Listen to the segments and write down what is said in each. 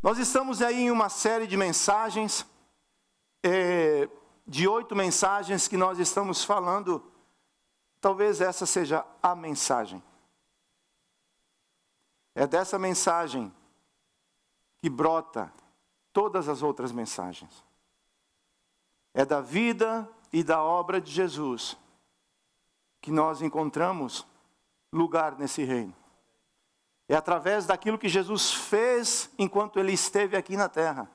Nós estamos aí em uma série de mensagens, de 8 mensagens que nós estamos falando. Talvez essa seja a mensagem. É dessa mensagem que brota todas as outras mensagens. É da vida e da obra de Jesus que nós encontramos lugar nesse reino. É através daquilo que Jesus fez enquanto Ele esteve aqui na terra,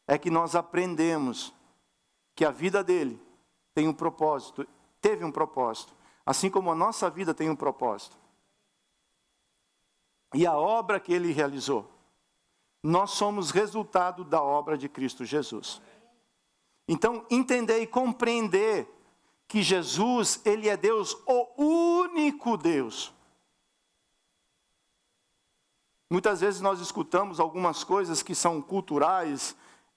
é que nós aprendemos que a vida dele tem um propósito, teve um propósito, assim como a nossa vida tem um propósito. E a obra que Ele realizou, nós somos resultado da obra de Cristo Jesus. Então, entender e compreender que Jesus, Ele é Deus, o único Deus. Muitas vezes nós escutamos algumas coisas que são culturais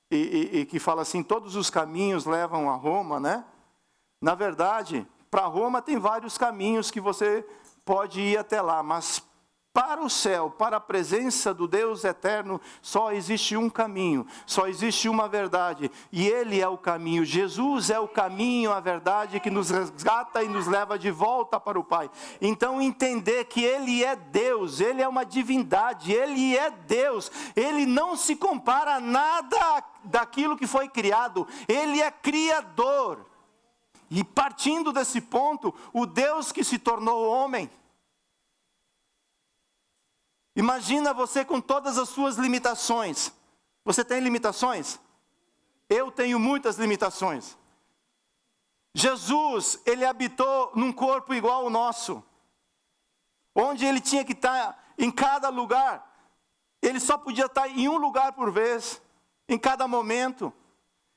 e que falam assim, todos os caminhos levam a Roma, né? Na verdade, para Roma tem vários caminhos que você pode ir até lá, mas para o céu, para a presença do Deus eterno, só existe um caminho, só existe uma verdade, e Ele é o caminho. Jesus é o caminho, a verdade que nos resgata e nos leva de volta para o Pai. Então entender que Ele é Deus, Ele é uma divindade, Ele é Deus, Ele não se compara a nada daquilo que foi criado, Ele é Criador. E partindo desse ponto, o Deus que se tornou homem, imagina você com todas as suas limitações. Você tem limitações? Eu tenho muitas limitações. Jesus, Ele habitou num corpo igual ao nosso, onde Ele tinha que estar em cada lugar. Ele só podia estar em um lugar por vez, em cada momento.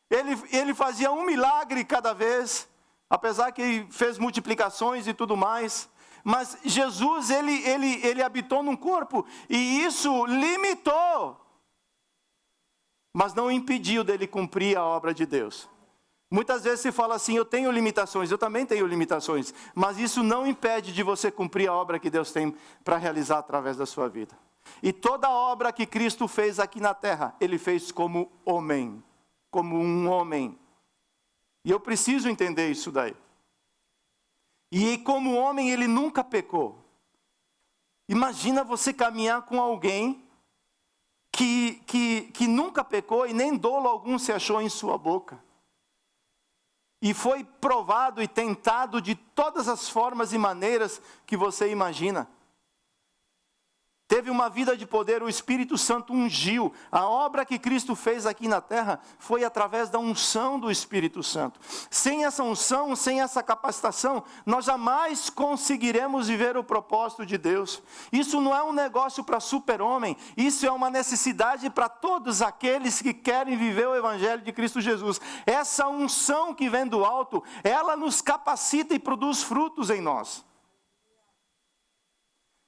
Ele fazia um milagre cada vez, apesar que fez multiplicações e tudo mais. Mas Jesus, ele habitou num corpo, e isso limitou, mas não impediu dele cumprir a obra de Deus. Muitas vezes se fala assim, eu tenho limitações, eu também tenho limitações, mas isso não impede de você cumprir a obra que Deus tem para realizar através da sua vida. E toda a obra que Cristo fez aqui na terra, Ele fez como homem, como um homem. E eu preciso entender isso daí. E como homem, Ele nunca pecou. Imagina você caminhar com alguém que nunca pecou e nem dolo algum se achou em sua boca. E foi provado e tentado de todas as formas e maneiras que você imagina. Teve uma vida de poder, o Espírito Santo ungiu. A obra que Cristo fez aqui na terra foi através da unção do Espírito Santo. Sem essa unção, sem essa capacitação, nós jamais conseguiremos viver o propósito de Deus. Isso não é um negócio para super-homem, isso é uma necessidade para todos aqueles que querem viver o Evangelho de Cristo Jesus. Essa unção que vem do alto, ela nos capacita e produz frutos em nós.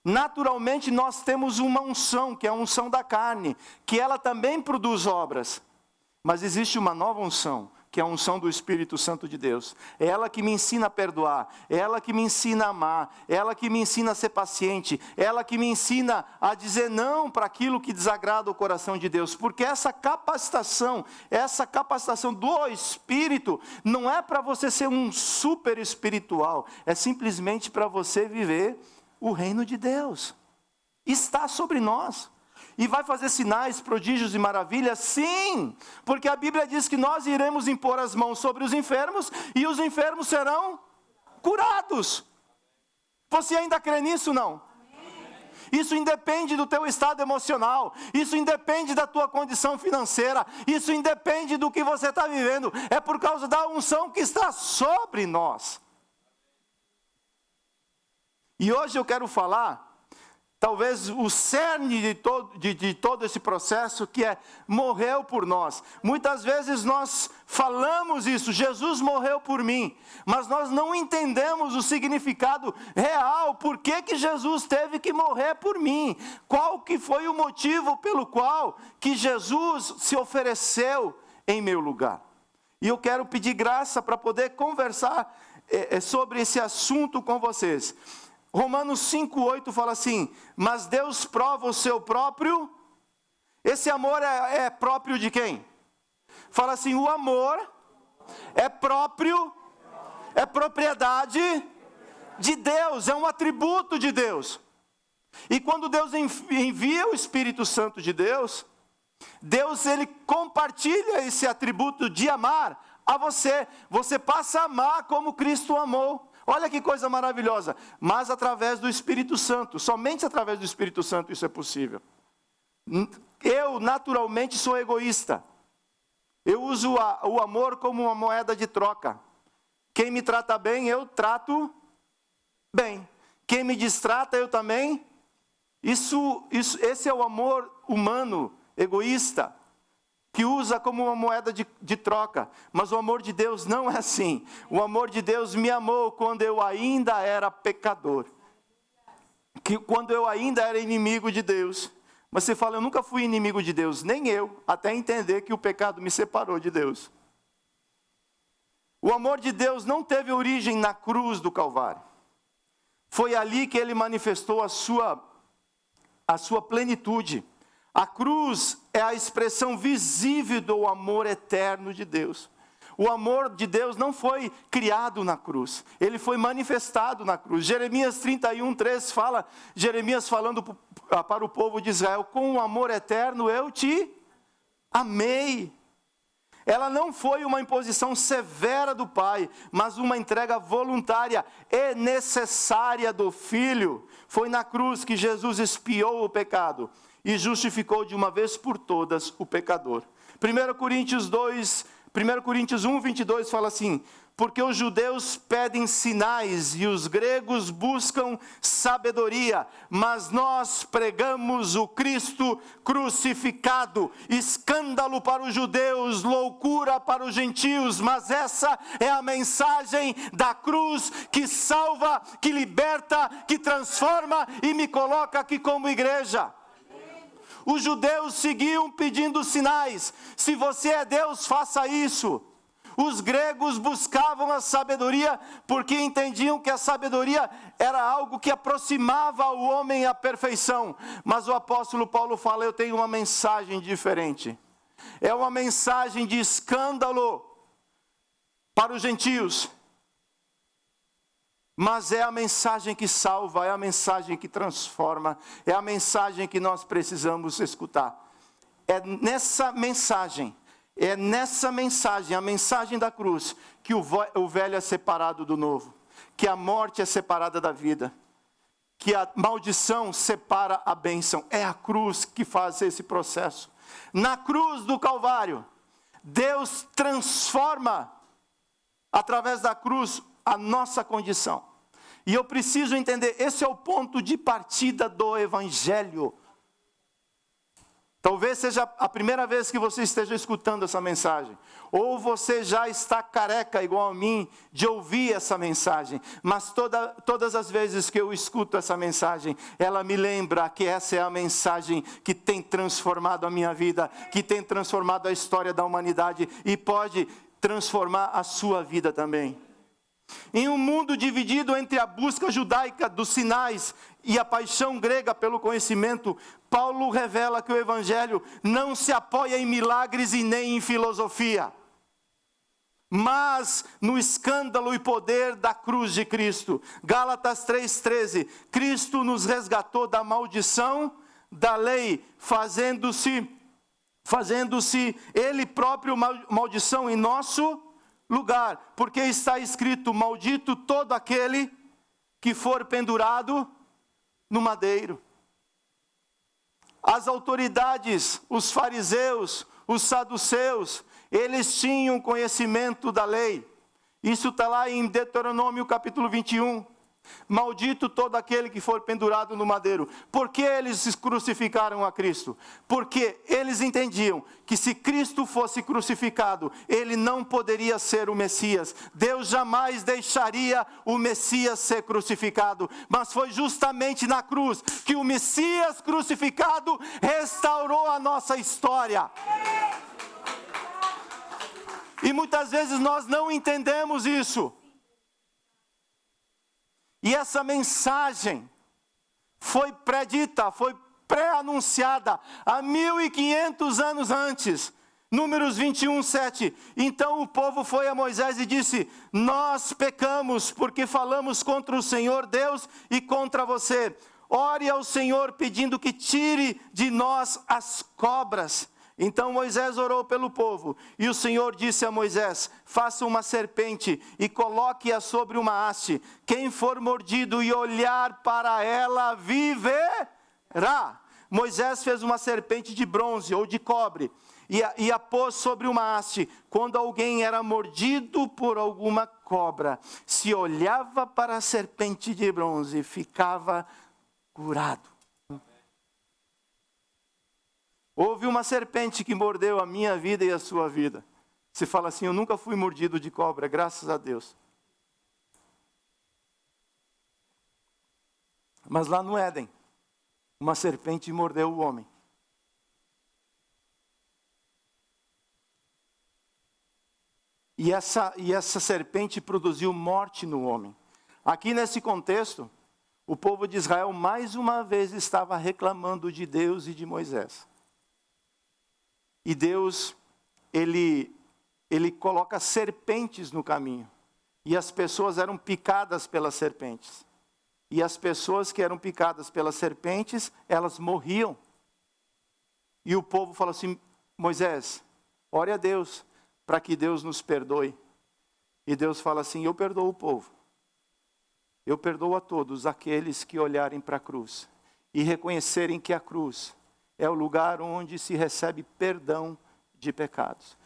Naturalmente nós temos uma unção, que é a unção da carne, que ela também produz obras. Mas existe uma nova unção, que é a unção do Espírito Santo de Deus. É ela que me ensina a perdoar, é ela que me ensina a amar, é ela que me ensina a ser paciente, é ela que me ensina a dizer não para aquilo que desagrada o coração de Deus. Porque essa capacitação do Espírito, não é para você ser um super espiritual, é simplesmente para você viver o reino de Deus. Está sobre nós. E vai fazer sinais, prodígios e maravilhas? Sim! Porque a Bíblia diz que nós iremos impor as mãos sobre os enfermos e os enfermos serão curados. Você ainda crê nisso, não? Isso independe do teu estado emocional, isso independe da tua condição financeira, isso independe do que você está vivendo, é por causa da unção que está sobre nós. E hoje eu quero falar, talvez o cerne de todo esse processo, que é, morreu por nós. Muitas vezes nós falamos isso, Jesus morreu por mim, mas nós não entendemos o significado real, por que Jesus teve que morrer por mim, qual que foi o motivo pelo qual que Jesus se ofereceu em meu lugar. E eu quero pedir graça para poder conversar sobre esse assunto com vocês. Romanos 5,8 fala assim, mas Deus prova o seu próprio, Esse amor é próprio de quem? Fala assim, o amor é próprio, é propriedade de Deus, é um atributo de Deus. E quando Deus envia o Espírito Santo de Deus, ele compartilha esse atributo de amar a você. Você passa a amar como Cristo amou. Olha que coisa maravilhosa. Mas através do Espírito Santo, somente através do Espírito Santo isso é possível. Eu naturalmente sou egoísta. Eu uso o amor como uma moeda de troca. Quem me trata bem, eu trato bem. Quem me destrata, eu também. Esse é o amor humano, egoísta, que usa como uma moeda de troca. Mas o amor de Deus não é assim. O amor de Deus me amou quando eu ainda era pecador. Quando eu ainda era inimigo de Deus. Mas você fala, eu nunca fui inimigo de Deus, nem eu, até entender que o pecado me separou de Deus. O amor de Deus não teve origem na cruz do Calvário. Foi ali que ele manifestou a sua plenitude. A cruz é a expressão visível do amor eterno de Deus. O amor de Deus não foi criado na cruz, ele foi manifestado na cruz. Jeremias 31:3 fala, Jeremias falando para o povo de Israel, com um amor eterno eu te amei. Ela não foi uma imposição severa do Pai, mas uma entrega voluntária e necessária do Filho. Foi na cruz que Jesus expiou o pecado e justificou de uma vez por todas o pecador. 1 Coríntios 1:22 fala assim, porque os judeus pedem sinais e os gregos buscam sabedoria, mas nós pregamos o Cristo crucificado, escândalo para os judeus, loucura para os gentios, mas essa é a mensagem da cruz que salva, que liberta, que transforma e me coloca aqui como igreja. Os judeus seguiam pedindo sinais, se você é Deus, faça isso. Os gregos buscavam a sabedoria porque entendiam que a sabedoria era algo que aproximava o homem à perfeição. Mas o apóstolo Paulo fala, eu tenho uma mensagem diferente. É uma mensagem de escândalo para os gentios. Mas é a mensagem que salva, é a mensagem que transforma, é a mensagem que nós precisamos escutar. É nessa mensagem, a mensagem da cruz, que o velho é separado do novo, que a morte é separada da vida, que a maldição separa a bênção. É a cruz que faz esse processo. Na cruz do Calvário, Deus transforma, através da cruz, a nossa condição. E eu preciso entender, esse é o ponto de partida do Evangelho. Talvez seja a primeira vez que você esteja escutando essa mensagem. Ou você já está careca, igual a mim, de ouvir essa mensagem. Mas todas as vezes que eu escuto essa mensagem, ela me lembra que essa é a mensagem que tem transformado a minha vida, que tem transformado a história da humanidade e pode transformar a sua vida também. Em um mundo dividido entre a busca judaica dos sinais e a paixão grega pelo conhecimento, Paulo revela que o Evangelho não se apoia em milagres e nem em filosofia, mas no escândalo e poder da cruz de Cristo. Gálatas 3:13, Cristo nos resgatou da maldição da lei, fazendo-se Ele próprio maldição em nosso lugar, porque está escrito, maldito todo aquele que for pendurado no madeiro. As autoridades, os fariseus, os saduceus, eles tinham conhecimento da lei. Isso está lá em Deuteronômio capítulo 21. Maldito todo aquele que for pendurado no madeiro. Por que eles crucificaram a Cristo? Porque eles entendiam que se Cristo fosse crucificado, ele não poderia ser o Messias. Deus jamais deixaria o Messias ser crucificado. Mas foi justamente na cruz que o Messias crucificado restaurou a nossa história. E muitas vezes nós não entendemos isso. E essa mensagem foi predita, foi pré-anunciada há 1500 anos antes. Números 21, 7. Então o povo foi a Moisés e disse: nós pecamos porque falamos contra o Senhor Deus e contra você. Ore ao Senhor pedindo que tire de nós as cobras. Então Moisés orou pelo povo, e o Senhor disse a Moisés: faça uma serpente e coloque-a sobre uma haste. Quem for mordido e olhar para ela viverá. Moisés fez uma serpente de bronze ou de cobre e a pôs sobre uma haste. Quando alguém era mordido por alguma cobra, se olhava para a serpente de bronze, ficava curado. Houve uma serpente que mordeu a minha vida e a sua vida. Você fala assim: eu nunca fui mordido de cobra, graças a Deus. Mas lá no Éden, uma serpente mordeu o homem. E essa serpente produziu morte no homem. Aqui nesse contexto, o povo de Israel mais uma vez estava reclamando de Deus e de Moisés. E Deus, ele coloca serpentes no caminho. E as pessoas eram picadas pelas serpentes. E as pessoas que eram picadas pelas serpentes, elas morriam. E o povo falou assim: Moisés, ore a Deus, para que Deus nos perdoe. E Deus fala assim: eu perdoo o povo. Eu perdoo a todos aqueles que olharem para a cruz e reconhecerem que a cruz é o lugar onde se recebe perdão de pecados.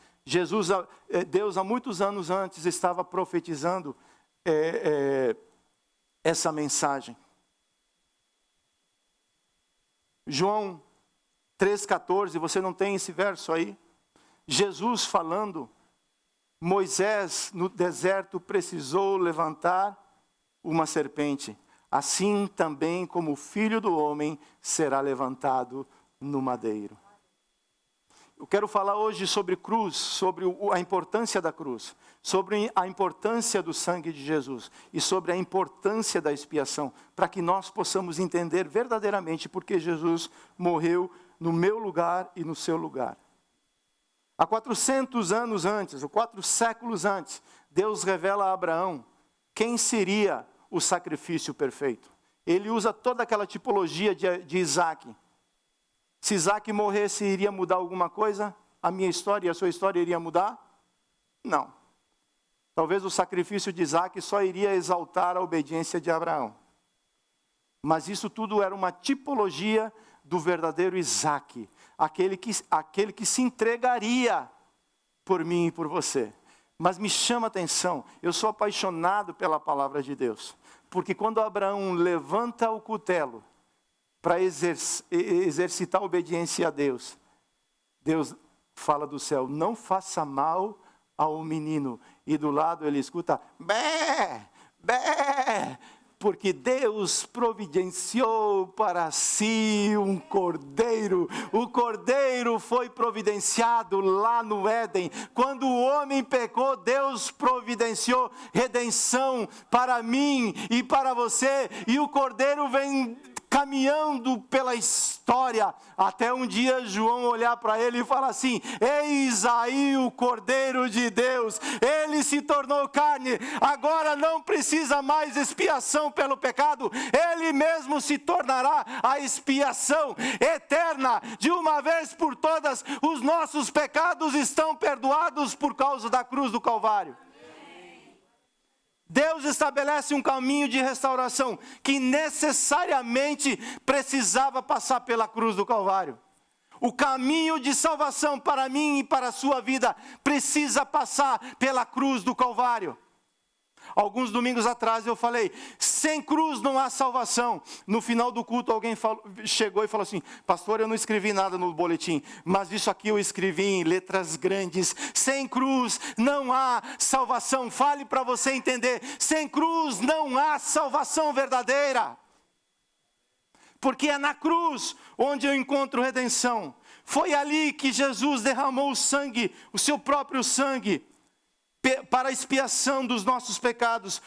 Deus há muitos anos antes estava profetizando essa mensagem. João 3,14, você não tem esse verso aí? Jesus falando: Moisés no deserto precisou levantar uma serpente, assim também como o Filho do Homem será levantado no madeiro. Eu quero falar hoje sobre cruz, sobre a importância da cruz, sobre a importância do sangue de Jesus e sobre a importância da expiação, para que nós possamos entender verdadeiramente porque Jesus morreu no meu lugar e no seu lugar. Há 400 anos antes, ou 4 séculos antes, Deus revela a Abraão quem seria o sacrifício perfeito. Ele usa toda aquela tipologia de Isaac. Se Isaac morresse, iria mudar alguma coisa? A minha história e a sua história iria mudar? Não. Talvez o sacrifício de Isaac só iria exaltar a obediência de Abraão. Mas isso tudo era uma tipologia do verdadeiro Isaac. Aquele que se entregaria por mim e por você. Mas me chama a atenção, eu sou apaixonado pela palavra de Deus. Porque quando Abraão levanta o cutelo para exercitar a obediência a Deus, Deus fala do céu: não faça mal ao menino. E do lado ele escuta: bé, bé. Porque Deus providenciou para si um cordeiro. O cordeiro foi providenciado lá no Éden. Quando o homem pecou, Deus providenciou redenção para mim e para você. E o cordeiro vem caminhando pela história, até um dia João olhar para ele e falar assim: eis aí o Cordeiro de Deus, ele se tornou carne, agora não precisa mais expiação pelo pecado, ele mesmo se tornará a expiação eterna, de uma vez por todas. Os nossos pecados estão perdoados por causa da cruz do Calvário. Deus estabelece um caminho de restauração que necessariamente precisava passar pela cruz do Calvário. O caminho de salvação para mim e para a sua vida precisa passar pela cruz do Calvário. Alguns domingos atrás eu falei: sem cruz não há salvação. No final do culto alguém chegou e falou assim: pastor, eu não escrevi nada no boletim, mas isso aqui eu escrevi em letras grandes: sem cruz não há salvação. Fale para você entender: sem cruz não há salvação verdadeira. Porque é na cruz onde eu encontro redenção. Foi ali que Jesus derramou o sangue, o seu próprio sangue, para a expiação dos nossos pecados,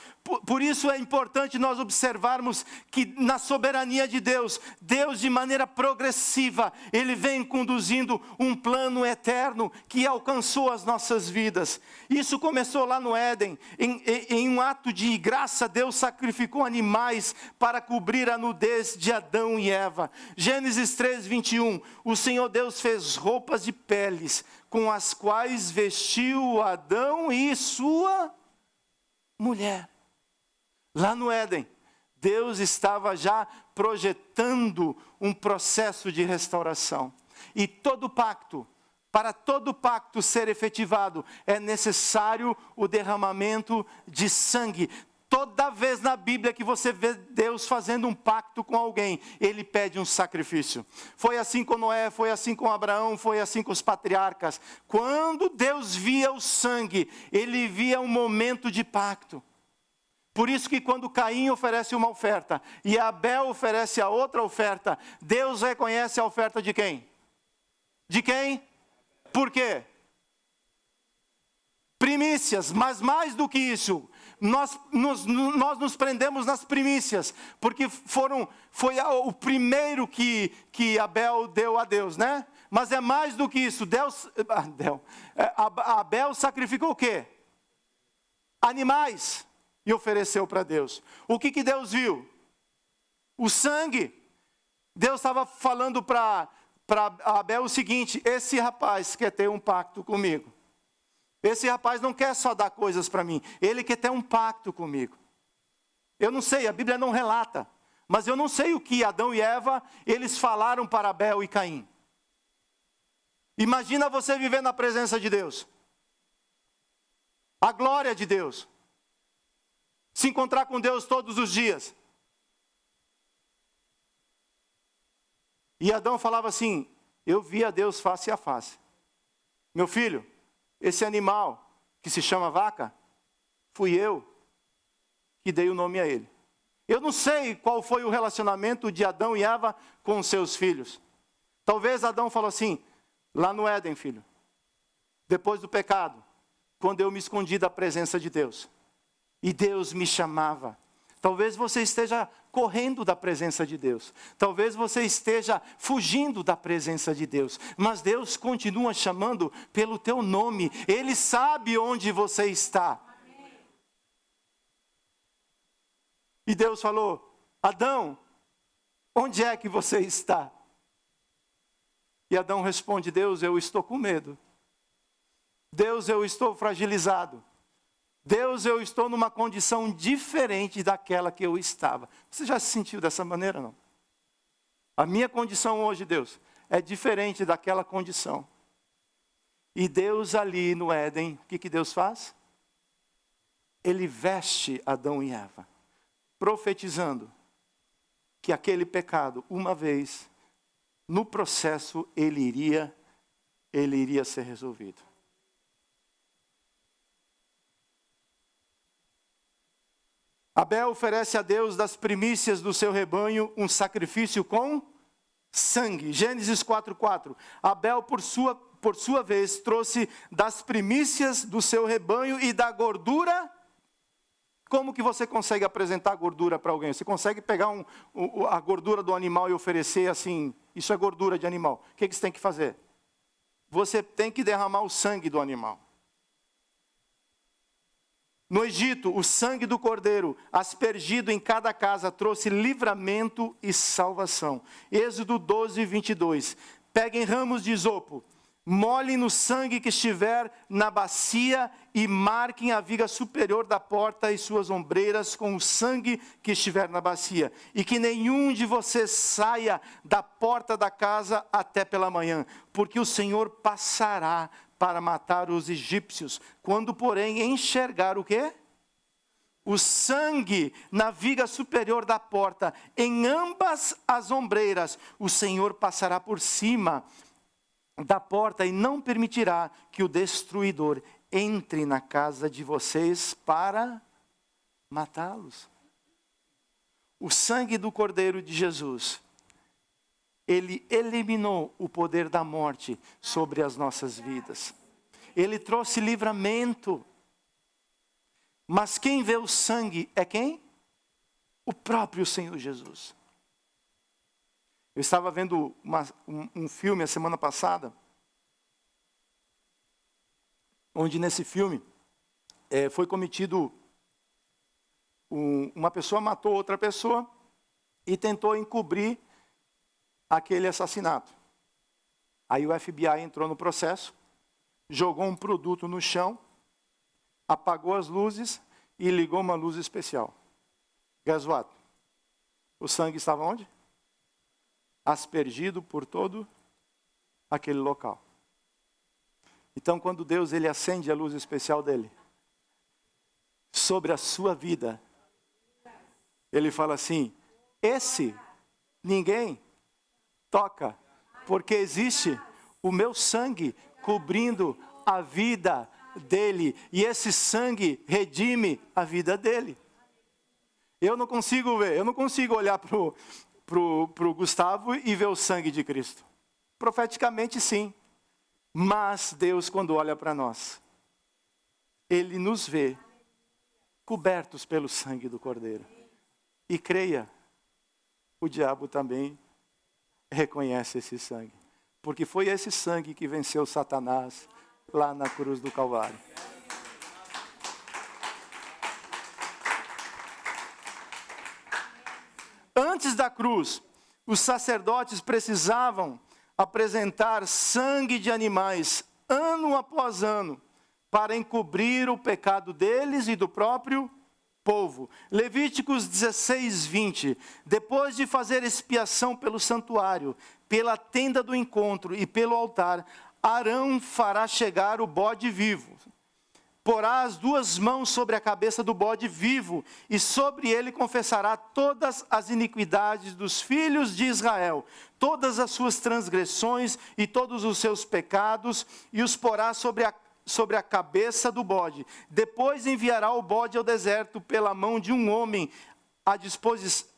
Por isso é importante nós observarmos que na soberania de Deus, Deus de maneira progressiva, Ele vem conduzindo um plano eterno que alcançou as nossas vidas. Isso começou lá no Éden, em um ato de graça, Deus sacrificou animais para cobrir a nudez de Adão e Eva. Gênesis 3:21, o Senhor Deus fez roupas de peles, com as quais vestiu Adão e sua mulher. Lá no Éden, Deus estava já projetando um processo de restauração. E para todo pacto ser efetivado, é necessário o derramamento de sangue. Toda vez na Bíblia que você vê Deus fazendo um pacto com alguém, Ele pede um sacrifício. Foi assim com Noé, foi assim com Abraão, foi assim com os patriarcas. Quando Deus via o sangue, Ele via um momento de pacto. Por isso que quando Caim oferece uma oferta e Abel oferece a outra oferta, Deus reconhece a oferta de quem? De quem? Por quê? Primícias, mas mais do que isso, nós nos prendemos nas primícias, porque foi o primeiro que Abel deu a Deus, né? Mas é mais do que isso, Abel sacrificou o quê? Animais. E ofereceu para Deus. O que Deus viu? O sangue. Deus estava falando para Abel o seguinte: esse rapaz quer ter um pacto comigo. Esse rapaz não quer só dar coisas para mim, ele quer ter um pacto comigo. Eu não sei, a Bíblia não relata, mas eu não sei o que Adão e Eva, eles falaram para Abel e Caim. Imagina você viver na presença de Deus. A glória de Deus. Se encontrar com Deus todos os dias. E Adão falava assim: eu vi a Deus face a face. Meu filho, esse animal que se chama vaca, fui eu que dei o nome a ele. Eu não sei qual foi o relacionamento de Adão e Eva com os seus filhos. Talvez Adão falou assim, lá no Éden, filho, depois do pecado, quando eu me escondi da presença de Deus. E Deus me chamava. Talvez você esteja correndo da presença de Deus. Talvez você esteja fugindo da presença de Deus. Mas Deus continua chamando pelo teu nome. Ele sabe onde você está. E Deus falou: Adão, onde é que você está? E Adão responde: Deus, eu estou com medo. Deus, eu estou fragilizado. Deus, eu estou numa condição diferente daquela que eu estava. Você já se sentiu dessa maneira, não? A minha condição hoje, Deus, é diferente daquela condição. E Deus ali no Éden, o que Deus faz? Ele veste Adão e Eva, profetizando que aquele pecado, uma vez, no processo, ele iria ser resolvido. Abel oferece a Deus das primícias do seu rebanho um sacrifício com sangue. Gênesis 4:4. Abel, por sua vez, trouxe das primícias do seu rebanho e da gordura. Como que você consegue apresentar gordura para alguém? Você consegue pegar a gordura do animal e oferecer assim, isso é gordura de animal. O que você tem que fazer? Você tem que derramar o sangue do animal. No Egito, o sangue do cordeiro, aspergido em cada casa, trouxe livramento e salvação. Êxodo 12:22. Peguem ramos de isopo, molhem no sangue que estiver na bacia e marquem a viga superior da porta e suas ombreiras com o sangue que estiver na bacia. E que nenhum de vocês saia da porta da casa até pela manhã, porque o Senhor passará para matar os egípcios. Quando, porém, enxergar o quê? O sangue na viga superior da porta, em ambas as ombreiras, o Senhor passará por cima da porta e não permitirá que o destruidor entre na casa de vocês para matá-los. O sangue do Cordeiro de Jesus, ele eliminou o poder da morte sobre as nossas vidas. Ele trouxe livramento. Mas quem vê o sangue é quem? O próprio Senhor Jesus. Eu estava vendo um filme a semana passada, onde nesse filme foi cometido, uma pessoa matou outra pessoa e tentou encobrir aquele assassinato. Aí o FBI entrou no processo, jogou um produto no chão, apagou as luzes e ligou uma luz especial. Guess what? O sangue estava onde? Aspergido por todo aquele local. Então, quando Deus ele acende a luz especial dele sobre a sua vida, ele fala assim: esse ninguém toca, porque existe o meu sangue cobrindo a vida dele, e esse sangue redime a vida dele. Eu não consigo ver, eu não consigo olhar pro Gustavo e ver o sangue de Cristo. Profeticamente sim, mas Deus, quando olha para nós, Ele nos vê cobertos pelo sangue do Cordeiro. E creia, o diabo também reconhece esse sangue, porque foi esse sangue que venceu Satanás lá na cruz do Calvário. Antes da cruz, os sacerdotes precisavam apresentar sangue de animais ano após ano para encobrir o pecado deles e do próprio povo. Levíticos 16, 20. Depois de fazer expiação pelo santuário, pela tenda do encontro e pelo altar, Arão fará chegar o bode vivo. Porá as duas mãos sobre a cabeça do bode vivo, e sobre ele confessará todas as iniquidades dos filhos de Israel, todas as suas transgressões e todos os seus pecados, e os porá sobre a cabeça do bode. Depois enviará o bode ao deserto pela mão de um homem à disposição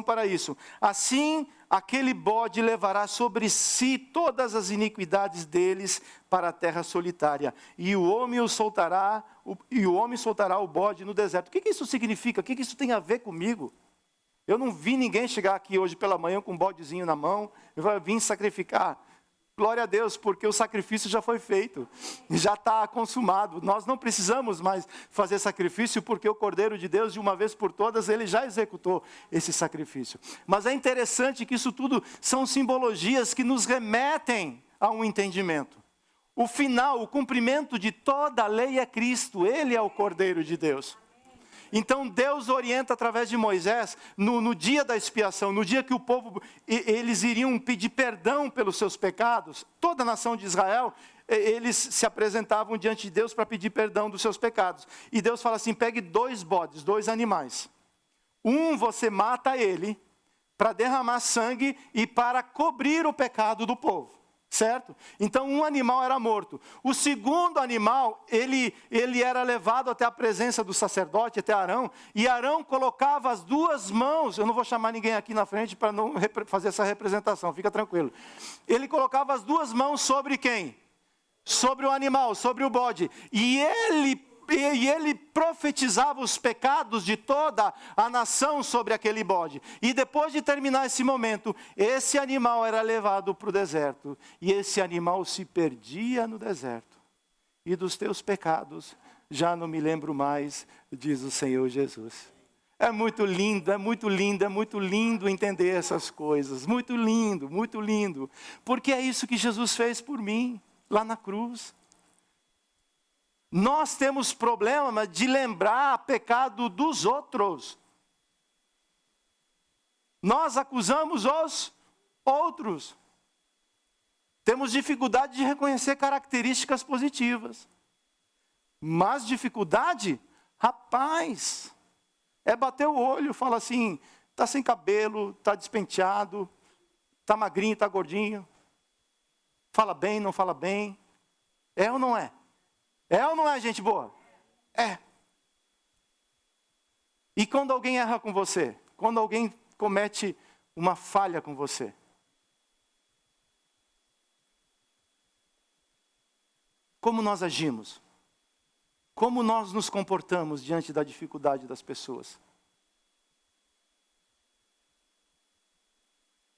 para isso. Assim, aquele bode levará sobre si todas as iniquidades deles para a terra solitária. E o homem soltará o bode no deserto. O que isso significa? O que isso tem a ver comigo? Eu não vi ninguém chegar aqui hoje pela manhã com um bodezinho na mão e vai vir sacrificar. Glória a Deus, porque o sacrifício já foi feito, já está consumado. Nós não precisamos mais fazer sacrifício, porque o Cordeiro de Deus, de uma vez por todas, ele já executou esse sacrifício. Mas é interessante que isso tudo são simbologias que nos remetem a um entendimento. O final, o cumprimento de toda a lei é Cristo, Ele é o Cordeiro de Deus. Então Deus orienta através de Moisés, no dia da expiação, no dia que o povo, eles iriam pedir perdão pelos seus pecados, toda a nação de Israel, eles se apresentavam diante de Deus para pedir perdão dos seus pecados. E Deus fala assim: pegue 2 bodes, 2 animais. Um você mata ele, para derramar sangue e para cobrir o pecado do povo. Certo? Então um animal era morto. O segundo animal, ele era levado até a presença do sacerdote, até Arão, e Arão colocava as 2 mãos, eu não vou chamar ninguém aqui na frente para não fazer essa representação, fica tranquilo. Ele colocava as 2 mãos sobre quem? Sobre o animal, sobre o bode. E ele profetizava os pecados de toda a nação sobre aquele bode. E depois de terminar esse momento, esse animal era levado para o deserto. E esse animal se perdia no deserto. E dos teus pecados já não me lembro mais, diz o Senhor Jesus. É muito lindo, é muito lindo, é muito lindo entender essas coisas. Muito lindo, muito lindo. Porque é isso que Jesus fez por mim, lá na cruz. Nós temos problema de lembrar pecado dos outros. Nós acusamos os outros. Temos dificuldade de reconhecer características positivas. Mas dificuldade, rapaz, é bater o olho, fala assim: está sem cabelo, está despenteado, está magrinho, está gordinho. Fala bem, não fala bem. É ou não é? É ou não é, gente boa? É. E quando alguém erra com você? Quando alguém comete uma falha com você? Como nós agimos? Como nós nos comportamos diante da dificuldade das pessoas?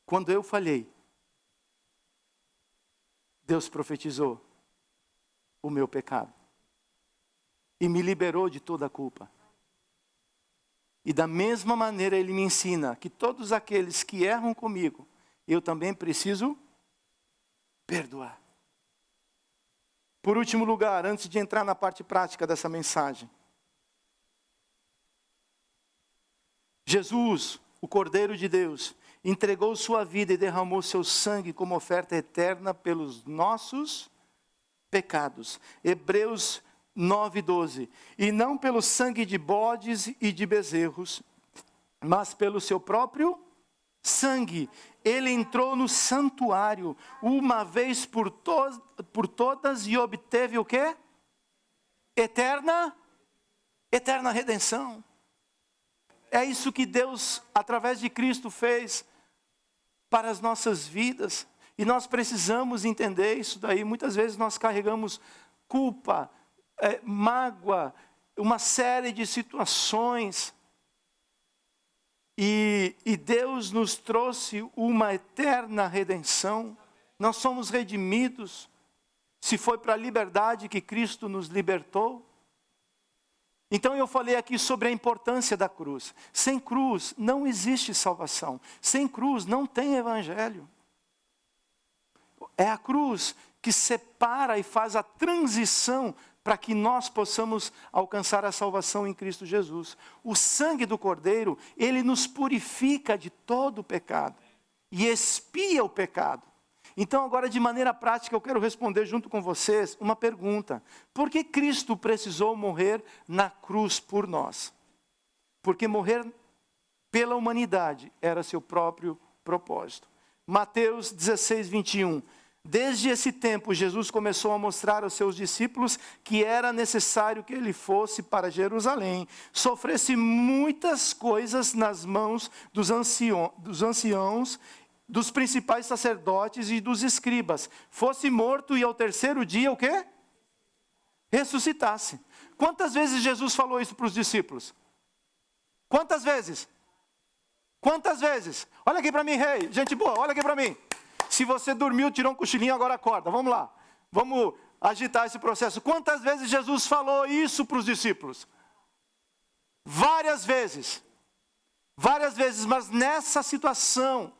Quando eu falhei, Deus profetizou o meu pecado e me liberou de toda a culpa. E da mesma maneira Ele me ensina que todos aqueles que erram comigo, eu também preciso perdoar. Por último lugar, antes de entrar na parte prática dessa mensagem, Jesus, o Cordeiro de Deus, entregou sua vida e derramou seu sangue como oferta eterna pelos nossos pecados. Hebreus 9:12. E não pelo sangue de bodes e de bezerros, mas pelo seu próprio sangue. Ele entrou no santuário uma vez por todas e obteve o quê? Eterna redenção. É isso que Deus, através de Cristo, fez para as nossas vidas. E nós precisamos entender isso daí. Muitas vezes nós carregamos culpa, mágoa, uma série de situações. E Deus nos trouxe uma eterna redenção. Nós somos redimidos. Se foi para a liberdade que Cristo nos libertou. Então eu falei aqui sobre a importância da cruz. Sem cruz não existe salvação. Sem cruz não tem evangelho. É a cruz que separa e faz a transição para que nós possamos alcançar a salvação em Cristo Jesus. O sangue do Cordeiro, ele nos purifica de todo o pecado e expia o pecado. Então agora, de maneira prática, eu quero responder junto com vocês uma pergunta. Por que Cristo precisou morrer na cruz por nós? Porque morrer pela humanidade era seu próprio propósito. Mateus 16:21. Desde esse tempo, Jesus começou a mostrar aos seus discípulos que era necessário que ele fosse para Jerusalém, sofresse muitas coisas nas mãos dos anciãos, dos principais sacerdotes e dos escribas, fosse morto e ao terceiro dia o quê? Ressuscitasse. Quantas vezes Jesus falou isso para os discípulos? Quantas vezes? Quantas vezes? Olha aqui para mim, rei, gente boa, olha aqui para mim. Se você dormiu, tirou um cochilinho, agora acorda. Vamos lá. Vamos agitar esse processo. Quantas vezes Jesus falou isso para os discípulos? Várias vezes. Várias vezes. Mas nessa situação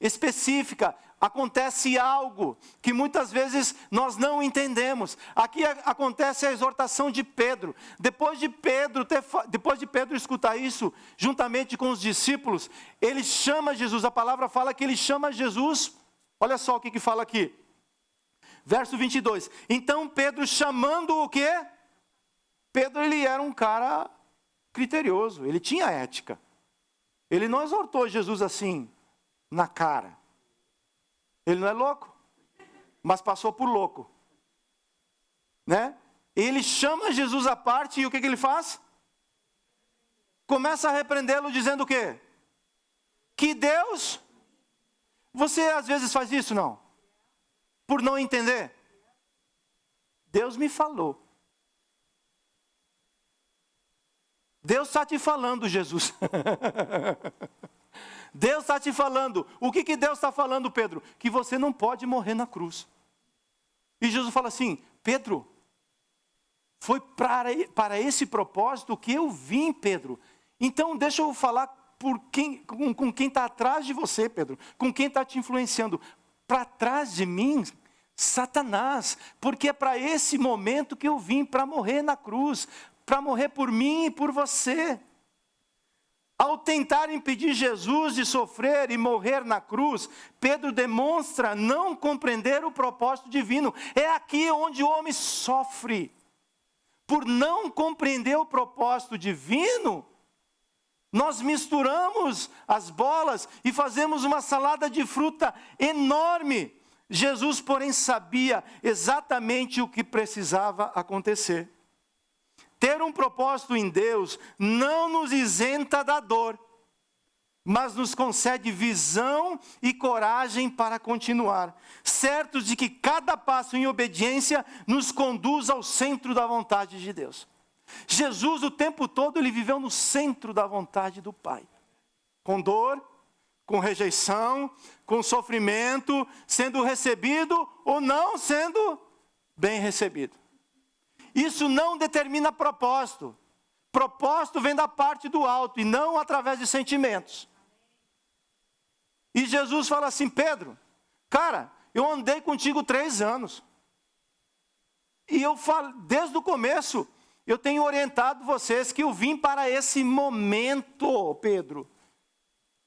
específica, acontece algo que muitas vezes nós não entendemos. Aqui acontece a exortação de Pedro. Depois de Pedro escutar isso, juntamente com os discípulos, ele chama Jesus. A palavra fala que ele chama Jesus. Olha só o que fala aqui. Verso 22. Então Pedro, chamando o quê? Pedro, ele era um cara criterioso. Ele tinha ética. Ele não exortou Jesus assim, na cara. Ele não é louco, mas passou por louco. Né? Ele chama Jesus à parte e o que ele faz? Começa a repreendê-lo dizendo o quê? Que Deus... Você às vezes faz isso, não? Por não entender. Deus me falou. Deus está te falando, Jesus. Deus está te falando. O que Deus está falando, Pedro? Que você não pode morrer na cruz. E Jesus fala assim, Pedro, foi para esse propósito que eu vim, Pedro. Então deixa eu falar com quem está atrás de você, Pedro, com quem está te influenciando. Para trás de mim, Satanás, porque é para esse momento que eu vim, para morrer na cruz, para morrer por mim e por você. Ao tentar impedir Jesus de sofrer e morrer na cruz, Pedro demonstra não compreender o propósito divino. É aqui onde o homem sofre. Por não compreender o propósito divino, nós misturamos as bolas e fazemos uma salada de fruta enorme. Jesus, porém, sabia exatamente o que precisava acontecer. Ter um propósito em Deus não nos isenta da dor. mas nos concede visão e coragem para continuar, certos de que cada passo em obediência nos conduz ao centro da vontade de Deus. Jesus, o tempo todo, ele viveu no centro da vontade do Pai. Com dor, com rejeição, com sofrimento, sendo recebido ou não sendo bem recebido. Isso não determina propósito. Propósito vem da parte do alto e não através de sentimentos. E Jesus fala assim: Pedro, cara, eu andei contigo 3 anos. E eu falo, desde o começo, eu tenho orientado vocês que eu vim para esse momento, Pedro.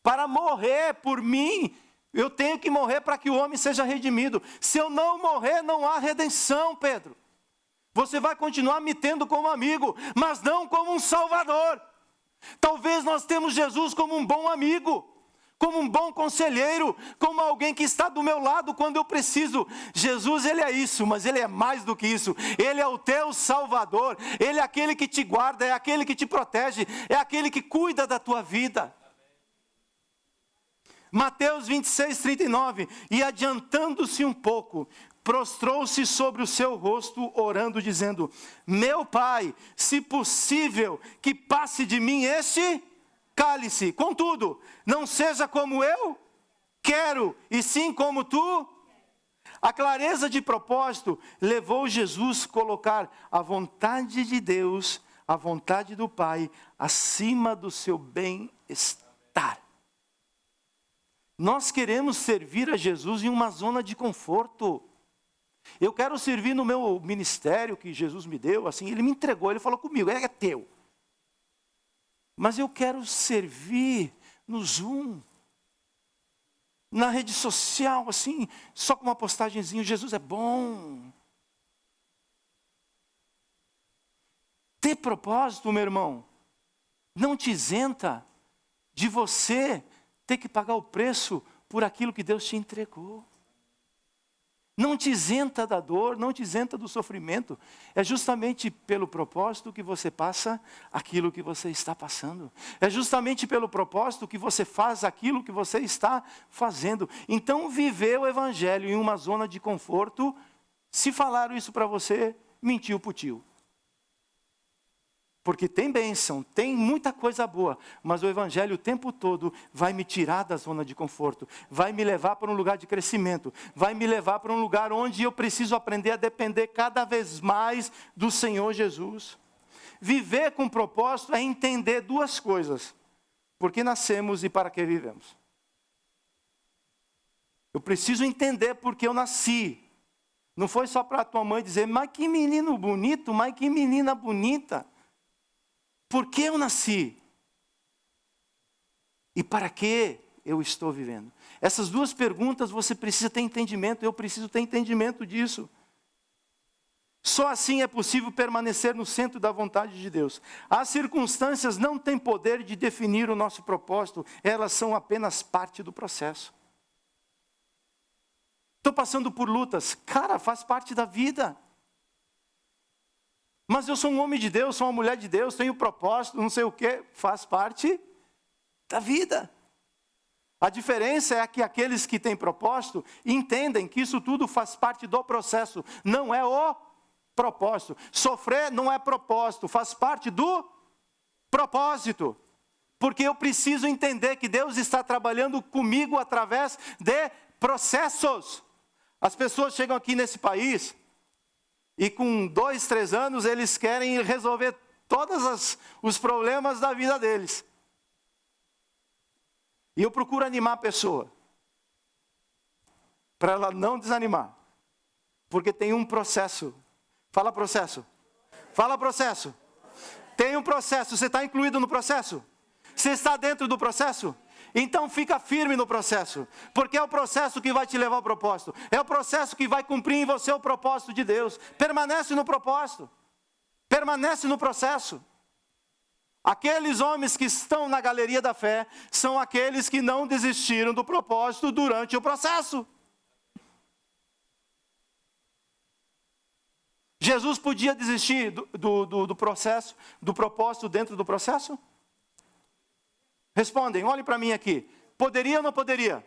Para morrer por mim, eu tenho que morrer para que o homem seja redimido. Se eu não morrer, não há redenção, Pedro. Você vai continuar me tendo como amigo, mas não como um salvador. Talvez nós temos Jesus como um bom amigo, como um bom conselheiro, como alguém que está do meu lado quando eu preciso. Jesus, ele é isso, mas ele é mais do que isso. Ele é o teu salvador, ele é aquele que te guarda, é aquele que te protege, é aquele que cuida da tua vida. Mateus 26, 39, e adiantando-se um pouco, prostrou-se sobre o seu rosto, orando, dizendo: meu Pai, se possível, que passe de mim este cálice. Contudo, não seja como eu quero, e sim como tu. A clareza de propósito levou Jesus a colocar a vontade de Deus, a vontade do Pai, acima do seu bem-estar. Nós queremos servir a Jesus em uma zona de conforto. Eu quero servir no meu ministério que Jesus me deu, assim, ele me entregou, ele falou comigo, é teu. Mas eu quero servir no Zoom, na rede social, assim, só com uma postagenzinha, Jesus é bom. Ter propósito, meu irmão, não te isenta de você ter que pagar o preço por aquilo que Deus te entregou. Não te isenta da dor, não te isenta do sofrimento. É justamente pelo propósito que você passa aquilo que você está passando. É justamente pelo propósito que você faz aquilo que você está fazendo. Então, viver o evangelho em uma zona de conforto, se falaram isso para você, mentiu pro tio. Porque tem bênção, tem muita coisa boa, mas o evangelho o tempo todo vai me tirar da zona de conforto, vai me levar para um lugar de crescimento, vai me levar para um lugar onde eu preciso aprender a depender cada vez mais do Senhor Jesus. Viver com propósito é entender 2 coisas: por que nascemos e para que vivemos. Eu preciso entender por que eu nasci. Não foi só para a tua mãe dizer, mas que menino bonito, mas que menina bonita. Por que eu nasci? E para que eu estou vivendo? Essas 2 perguntas você precisa ter entendimento, eu preciso ter entendimento disso. Só assim é possível permanecer no centro da vontade de Deus. As circunstâncias não têm poder de definir o nosso propósito, elas são apenas parte do processo. Estou passando por lutas, cara, faz parte da vida. Mas eu sou um homem de Deus, sou uma mulher de Deus, tenho propósito, não sei o quê, faz parte da vida. A diferença é que aqueles que têm propósito entendem que isso tudo faz parte do processo, não é o propósito. Sofrer não é propósito, faz parte do propósito. Porque eu preciso entender que Deus está trabalhando comigo através de processos. As pessoas chegam aqui nesse país e com 2, 3 anos eles querem resolver todos os problemas da vida deles. E eu procuro animar a pessoa, para ela não desanimar. Porque tem um processo. Fala processo. Fala processo. Tem um processo, você está incluído no processo? Você está dentro do processo? Então fica firme no processo, porque é o processo que vai te levar ao propósito, é o processo que vai cumprir em você o propósito de Deus. Permanece no propósito, permanece no processo. Aqueles homens que estão na galeria da fé, são aqueles que não desistiram do propósito durante o processo. Jesus podia desistir do processo, do propósito dentro do processo? Respondem, olhem para mim aqui. Poderia ou não poderia?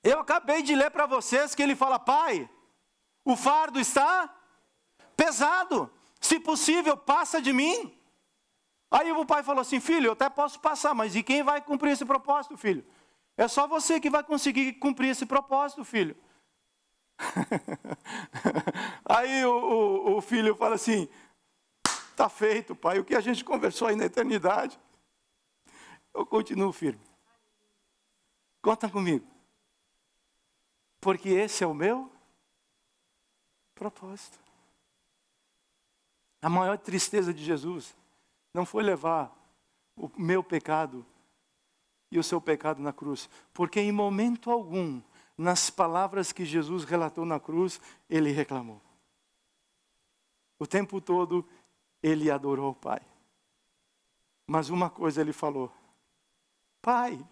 Eu acabei de ler para vocês que ele fala, Pai, o fardo está pesado. Se possível, passa de mim. Aí o pai falou assim, filho, eu até posso passar, mas e quem vai cumprir esse propósito, filho? É só você que vai conseguir cumprir esse propósito, filho. Aí o filho fala assim, está feito, pai, o que a gente conversou aí na eternidade. Eu continuo firme. Conta comigo. Porque esse é o meu propósito. A maior tristeza de Jesus não foi levar o meu pecado e o seu pecado na cruz. Porque em momento algum, nas palavras que Jesus relatou na cruz, ele reclamou. O tempo todo, ele adorou o Pai. Mas uma coisa ele falou, Pai,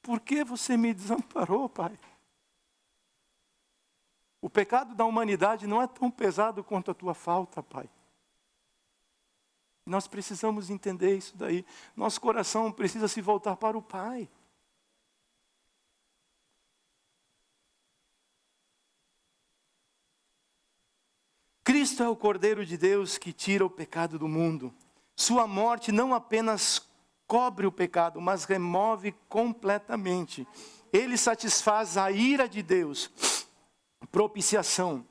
por que você me desamparou, Pai? O pecado da humanidade não é tão pesado quanto a tua falta, Pai. Nós precisamos entender isso daí. Nosso coração precisa se voltar para o Pai. Cristo é o Cordeiro de Deus que tira o pecado do mundo. Sua morte não apenas cobre o pecado, mas remove completamente. Ele satisfaz a ira de Deus. Propiciação.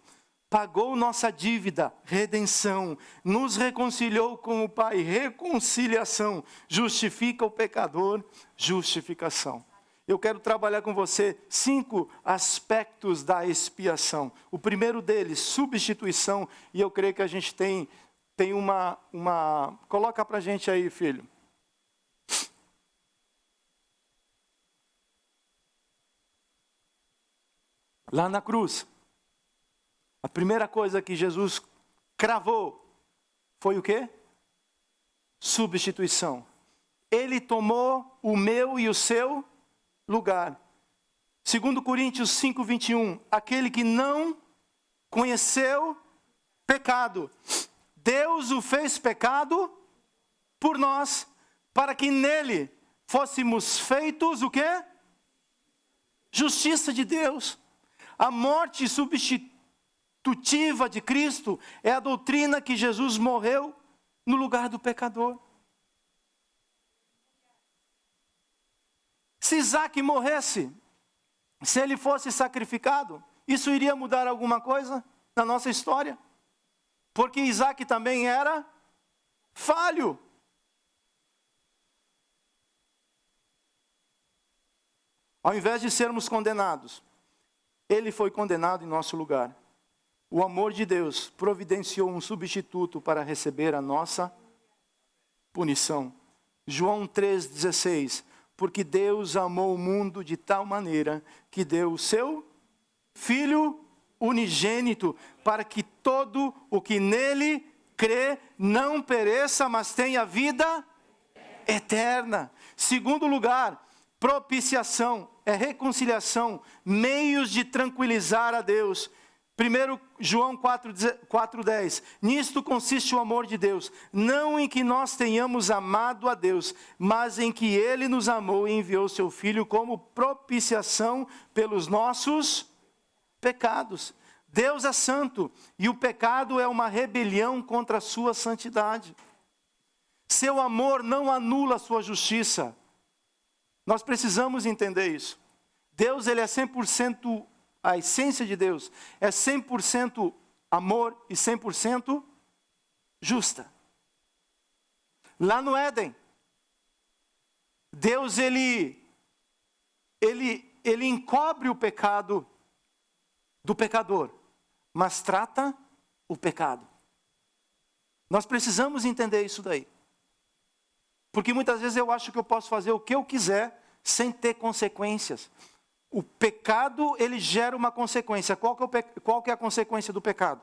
Pagou nossa dívida, redenção, nos reconciliou com o Pai, reconciliação, justifica o pecador, justificação. Eu quero trabalhar com você 5 aspectos da expiação. O primeiro deles, substituição, e eu creio que a gente tem uma... Coloca para a gente aí, filho. Lá na cruz. A primeira coisa que Jesus cravou foi o quê? Substituição. Ele tomou o meu e o seu lugar. 2 Coríntios 5:21, aquele que não conheceu pecado, Deus o fez pecado por nós, para que nele fôssemos feitos o quê? Justiça de Deus. A morte substitutiva de Cristo é a doutrina que Jesus morreu no lugar do pecador. Se Isaac morresse, se ele fosse sacrificado, isso iria mudar alguma coisa na nossa história? Porque Isaac também era falho. Ao invés de sermos condenados, ele foi condenado em nosso lugar. O amor de Deus providenciou um substituto para receber a nossa punição. João 3,16. Porque Deus amou o mundo de tal maneira que deu o seu Filho unigênito, para que todo o que nele crê não pereça, mas tenha vida eterna. Segundo lugar, propiciação, é reconciliação, meios de tranquilizar a Deus. 1 João 4,10, nisto consiste o amor de Deus, não em que nós tenhamos amado a Deus, mas em que Ele nos amou e enviou seu Filho como propiciação pelos nossos pecados. Deus é santo e o pecado é uma rebelião contra a sua santidade. Seu amor não anula a sua justiça. Nós precisamos entender isso. Deus, Ele é 100%, a essência de Deus é 100% amor e 100% justa. Lá no Éden, Deus, Ele encobre o pecado do pecador, mas trata o pecado. Nós precisamos entender isso daí. Porque muitas vezes eu acho que eu posso fazer o que eu quiser sem ter consequências. O pecado, ele gera uma consequência. Qual que é a consequência do pecado?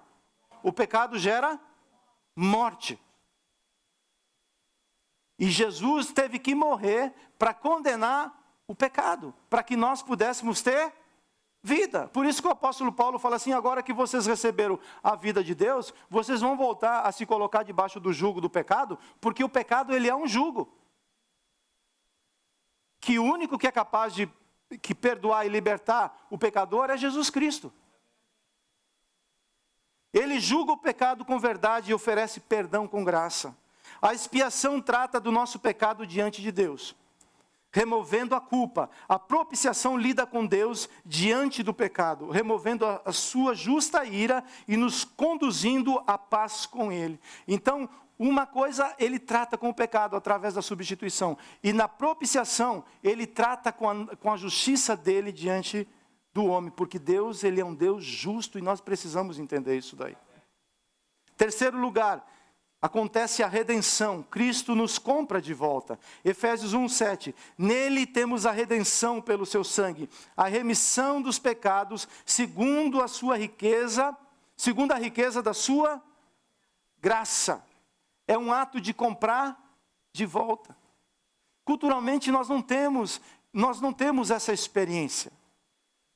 O pecado gera morte. E Jesus teve que morrer para condenar o pecado, para que nós pudéssemos ter vida. Por isso que o apóstolo Paulo fala assim: agora que vocês receberam a vida de Deus, vocês vão voltar a se colocar debaixo do jugo do pecado, porque o pecado ele é um jugo. Que o único que é capaz de perdoar e libertar o pecador é Jesus Cristo. Ele julga o pecado com verdade e oferece perdão com graça. A expiação trata do nosso pecado diante de Deus, removendo a culpa. A propiciação lida com Deus diante do pecado, removendo a sua justa ira e nos conduzindo à paz com Ele. Então, uma coisa ele trata com o pecado através da substituição, e na propiciação ele trata com a justiça dele diante do homem, porque Deus ele é um Deus justo e nós precisamos entender isso daí. Terceiro lugar, acontece a redenção. Cristo nos compra de volta. Efésios 1:7. Nele temos a redenção pelo seu sangue, a remissão dos pecados, segundo a sua riqueza, segundo a riqueza da sua graça. É um ato de comprar de volta. Culturalmente nós não temos essa experiência.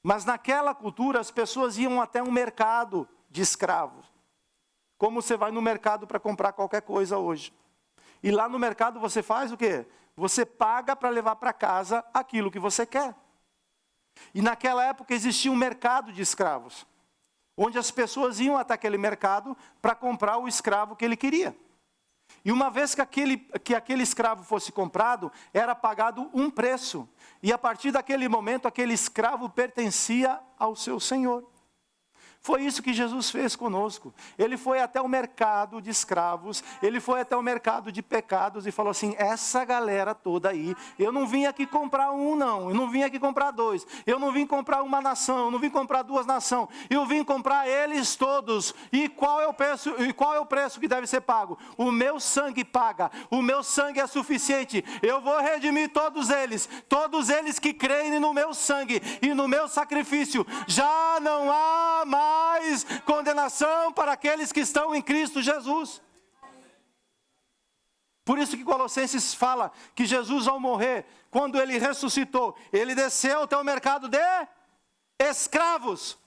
Mas naquela cultura as pessoas iam até um mercado de escravos. Como você vai no mercado para comprar qualquer coisa hoje. E lá no mercado você faz o quê? Você paga para levar para casa aquilo que você quer. E naquela época existia um mercado de escravos, onde as pessoas iam até aquele mercado para comprar o escravo que ele queria. E uma vez que aquele escravo fosse comprado, era pagado um preço. E a partir daquele momento, aquele escravo pertencia ao seu senhor. Foi isso que Jesus fez conosco. Ele foi até o mercado de escravos, ele foi até o mercado de pecados e falou assim: essa galera toda aí, eu não vim aqui comprar um não, eu não vim aqui comprar dois, eu não vim comprar uma nação, eu não vim comprar duas nações, eu vim comprar eles todos. E qual é o preço que deve ser pago? O meu sangue paga, o meu sangue é suficiente, eu vou redimir todos eles que creem no meu sangue e no meu sacrifício. Já não há mais condenação para aqueles que estão em Cristo Jesus. Por isso que Colossenses fala que Jesus, ao morrer, quando ele ressuscitou, ele desceu até o mercado de escravos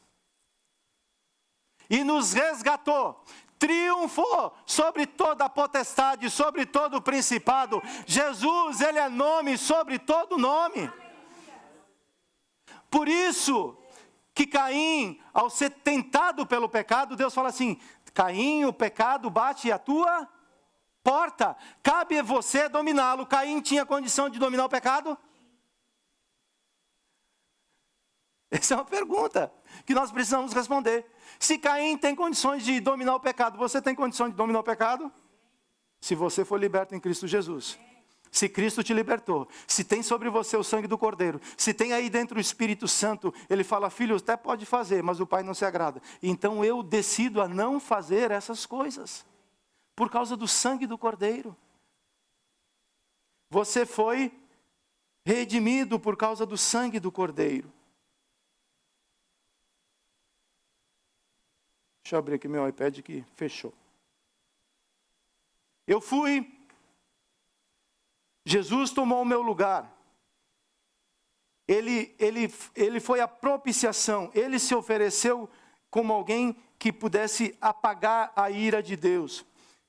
e nos resgatou. Triunfou sobre toda a potestade, sobre todo o principado. Jesus, ele é nome sobre todo nome. Por isso que Caim, ao ser tentado pelo pecado, Deus fala assim: Caim, o pecado bate à tua porta, cabe a você dominá-lo. Caim tinha condição de dominar o pecado? Essa é uma pergunta que nós precisamos responder. Se Caim tem condições de dominar o pecado, você tem condição de dominar o pecado? Se você for liberto em Cristo Jesus. Se Cristo te libertou, se tem sobre você o sangue do Cordeiro, se tem aí dentro o Espírito Santo, ele fala: filho, até pode fazer, mas o Pai não se agrada. Então eu decido a não fazer essas coisas, por causa do sangue do Cordeiro. Você foi redimido por causa do sangue do Cordeiro. Deixa eu abrir aqui meu iPad que fechou. Jesus tomou o meu lugar. Ele foi a propiciação. Ele se ofereceu como alguém que pudesse apagar a ira de Deus.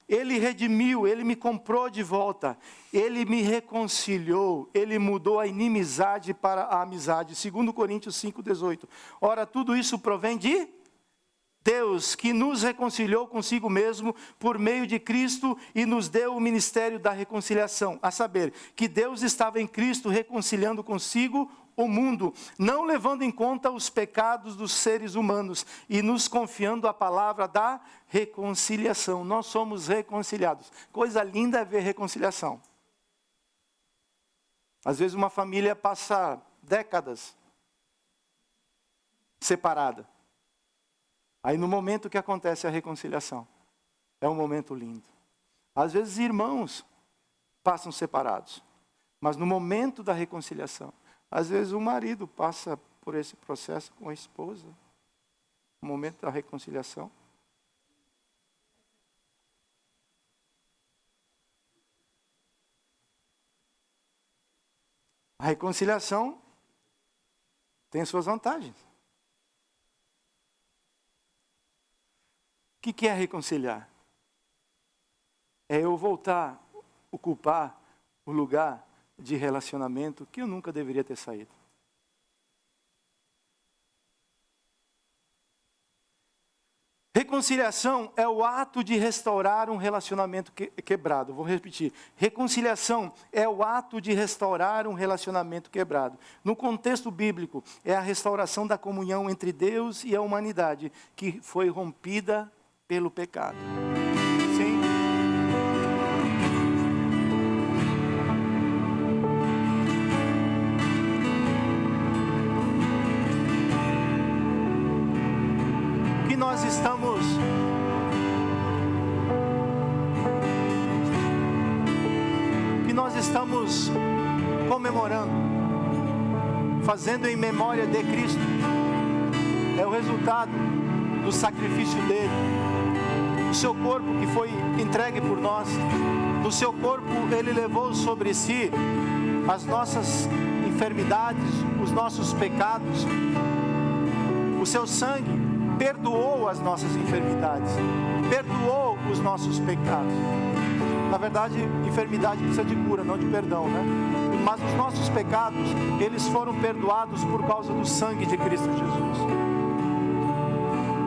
Ele redimiu, ele me comprou de volta. Ele me reconciliou, ele mudou a inimizade para a amizade. 2 Coríntios 5,18. Ora, tudo isso provém de Deus, que nos reconciliou consigo mesmo por meio de Cristo e nos deu o ministério da reconciliação. A saber, que Deus estava em Cristo reconciliando consigo o mundo, não levando em conta os pecados dos seres humanos e nos confiando a palavra da reconciliação. Nós somos reconciliados. Coisa linda é ver reconciliação. Às vezes uma família passa décadas separada. Aí no momento que acontece a reconciliação, é um momento lindo. Às vezes irmãos passam separados, mas no momento da reconciliação, às vezes o marido passa por esse processo com a esposa, no momento da reconciliação. A reconciliação tem suas vantagens. O que é reconciliar? É eu voltar a ocupar o lugar de relacionamento que eu nunca deveria ter saído. Reconciliação é o ato de restaurar um relacionamento quebrado. Vou repetir. Reconciliação é o ato de restaurar um relacionamento quebrado. No contexto bíblico, é a restauração da comunhão entre Deus e a humanidade, que foi rompida pelo pecado. Sim? Nós estamos comemorando, fazendo em memória de Cristo, é o resultado do sacrifício dele, do seu corpo que foi entregue por nós. No seu corpo ele levou sobre si as nossas enfermidades, os nossos pecados. O seu sangue perdoou as nossas enfermidades, perdoou os nossos pecados. Na verdade, enfermidade precisa de cura, não de perdão, né? Mas os nossos pecados, eles foram perdoados por causa do sangue de Cristo Jesus.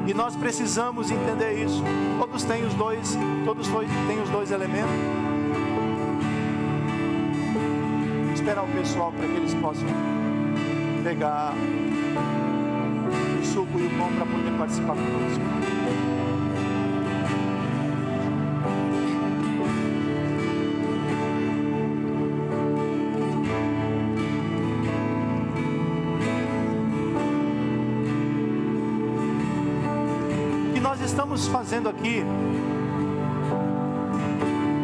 E nós precisamos entender isso. Todos têm os dois elementos. Vou esperar o pessoal para que eles possam pegar o suco e o pão para poder participar conosco. Estamos fazendo aqui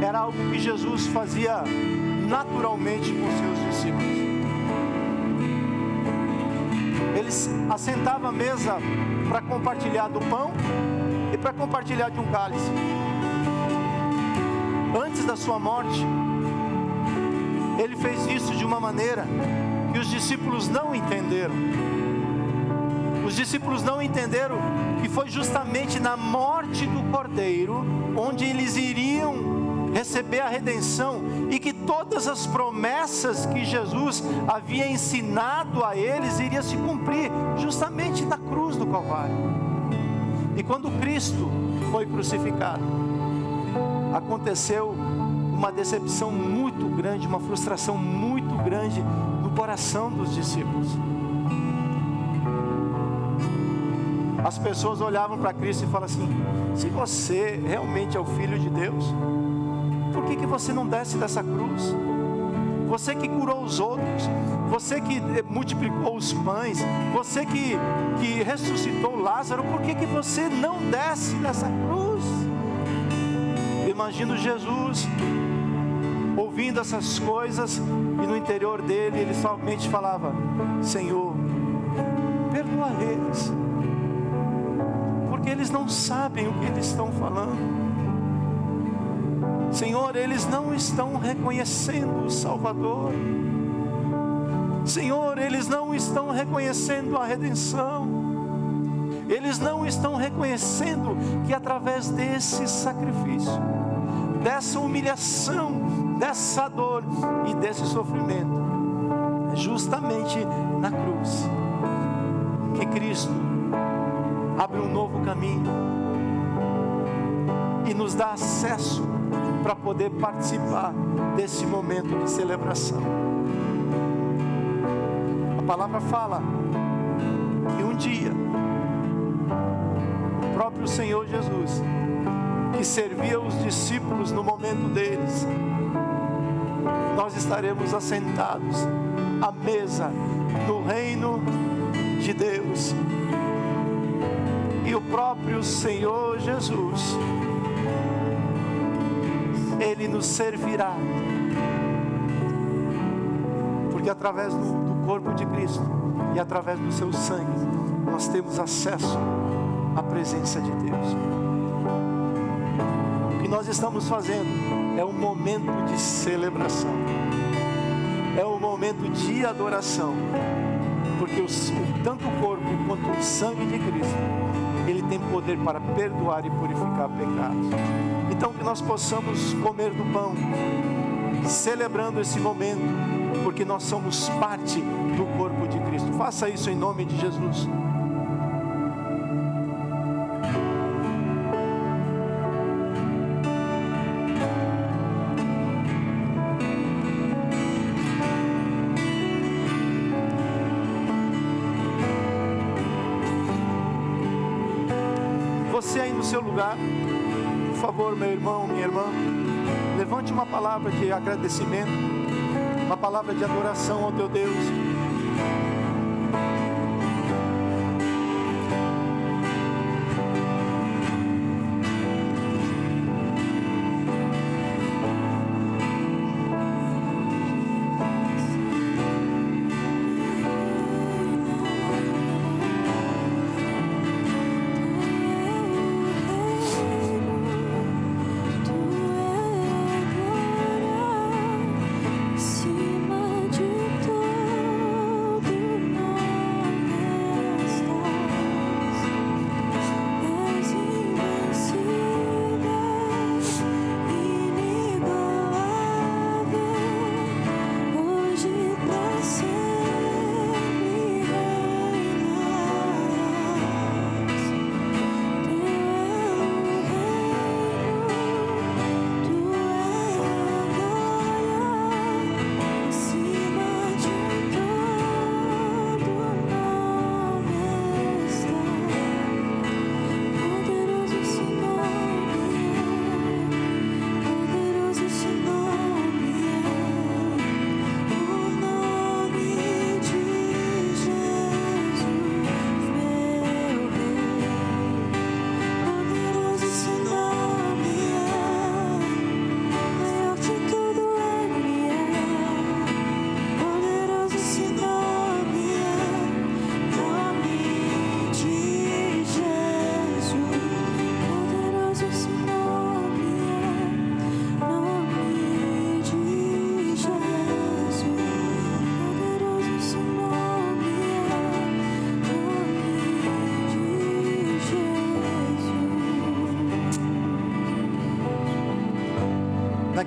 era algo que Jesus fazia naturalmente com seus discípulos. Eles assentavam à mesa para compartilhar do pão e para compartilhar de um cálice. Antes da sua morte, ele fez isso de uma maneira que os discípulos não entenderam. Os discípulos não entenderam que foi justamente na morte do Cordeiro onde eles iriam receber a redenção e que todas as promessas que Jesus havia ensinado a eles iriam se cumprir justamente na cruz do Calvário. E quando Cristo foi crucificado, aconteceu uma decepção muito grande, uma frustração muito grande no coração dos discípulos. As pessoas olhavam para Cristo e falavam assim: se você realmente é o Filho de Deus, por que você não desce dessa cruz? Você que curou os outros, você que multiplicou os pães, você que ressuscitou Lázaro, por que você não desce dessa cruz? Imagino Jesus ouvindo essas coisas e no interior dele ele somente falava: Senhor, perdoa eles, porque eles não sabem o que eles estão falando. Senhor, eles não estão reconhecendo o Salvador. Senhor, eles não estão reconhecendo a redenção. Eles não estão reconhecendo que através desse sacrifício, dessa humilhação, dessa dor e desse sofrimento, é justamente na cruz que Cristo abre um novo caminho e nos dá acesso para poder participar desse momento de celebração. A palavra fala que um dia o próprio Senhor Jesus, que servia os discípulos no momento deles, nós estaremos assentados à mesa no reino de Deus. E o próprio Senhor Jesus, Ele nos servirá, porque através do corpo de Cristo e através do seu sangue, nós temos acesso à presença de Deus. O que nós estamos fazendo é um momento de celebração, é um momento de adoração, porque tanto o corpo quanto o sangue de Cristo, Ele tem poder para perdoar e purificar pecados. Então que nós possamos comer do pão, celebrando esse momento, porque nós somos parte do corpo de Cristo. Faça isso em nome de Jesus. Você aí no seu lugar, por favor, meu irmão, minha irmã, levante uma palavra de agradecimento, uma palavra de adoração ao teu Deus.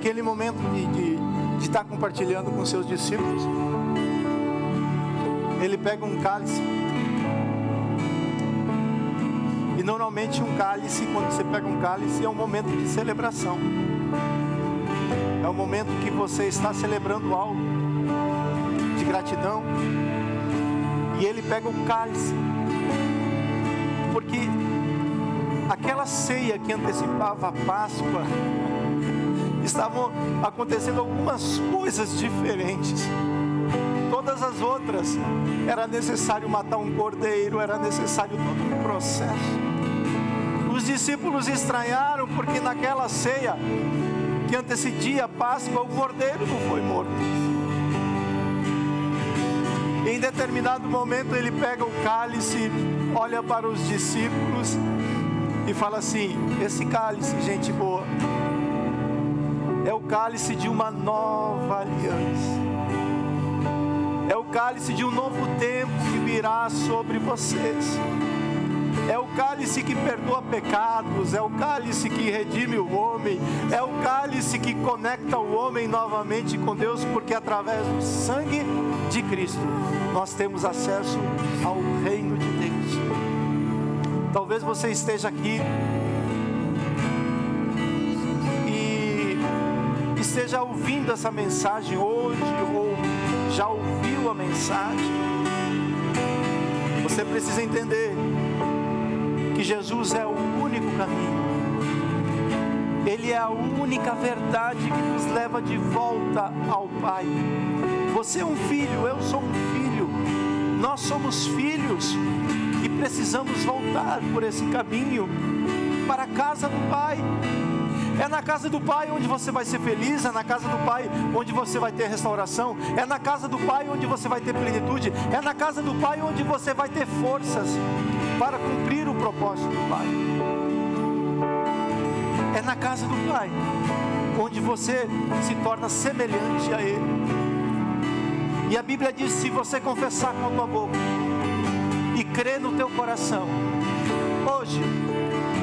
Naquele momento de estar compartilhando com seus discípulos, ele pega um cálice. E normalmente um cálice, quando você pega um cálice, é um momento de celebração. É um momento que você está celebrando algo de gratidão. E ele pega um cálice, porque aquela ceia que antecipava a Páscoa, estavam acontecendo algumas coisas diferentes. Todas as outras, era necessário matar um cordeiro, era necessário todo um processo. Os discípulos estranharam, porque naquela ceia que antecedia a Páscoa, o cordeiro não foi morto. Em determinado momento ele pega o cálice, olha para os discípulos e fala assim: esse cálice, gente boa, é o cálice de uma nova aliança. É o cálice de um novo tempo que virá sobre vocês. É o cálice que perdoa pecados. É o cálice que redime o homem. É o cálice que conecta o homem novamente com Deus, porque através do sangue de Cristo nós temos acesso ao reino de Deus. Talvez você esteja aqui esteja ouvindo essa mensagem hoje, ou já ouviu a mensagem. Você precisa entender que Jesus é o único caminho. Ele é a única verdade que nos leva de volta ao Pai. Você é um filho, eu sou um filho. Nós somos filhos e precisamos voltar por esse caminho para a casa do Pai. É na casa do Pai onde você vai ser feliz, é na casa do Pai onde você vai ter restauração, é na casa do Pai onde você vai ter plenitude, é na casa do Pai onde você vai ter forças para cumprir o propósito do Pai. É na casa do Pai onde você se torna semelhante a Ele. E a Bíblia diz: se você confessar com a tua boca e crer no teu coração Hoje,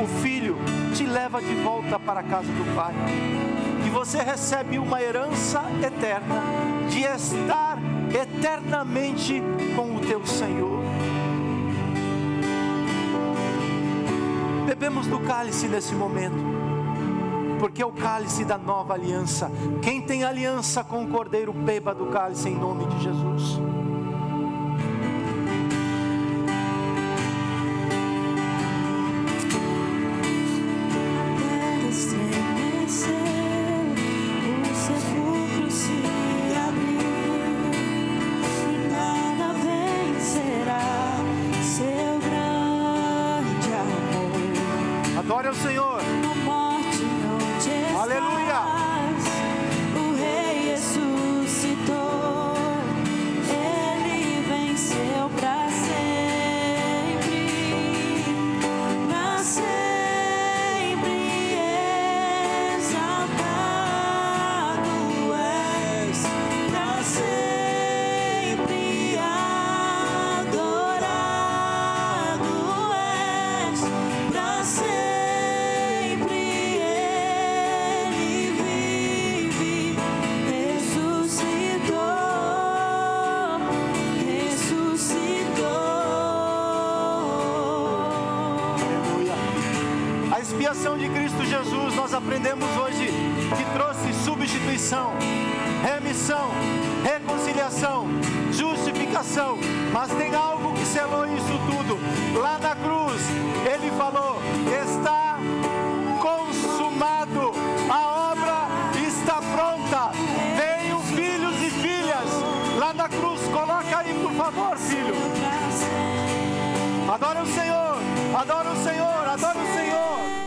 o Filho te leva de volta para a casa do Pai. E você recebe uma herança eterna de estar eternamente com o teu Senhor. Bebemos do cálice nesse momento, porque é o cálice da nova aliança. Quem tem aliança com o Cordeiro, beba do cálice em nome de Jesus. Adore ao Senhor. Aleluia. O Rei ressuscitou, Ele venceu para sempre, exaltado és, para sempre adorado és, para sempre. A expiação de Cristo Jesus, nós aprendemos hoje que trouxe substituição, remissão, reconciliação, justificação. Mas tem algo que selou isso tudo. Lá na cruz, Ele falou: está consumado, a obra está pronta. Venham filhos e filhas. Lá na cruz, coloca aí por favor, filho. Adora o Senhor, adora o Senhor, adora o Senhor.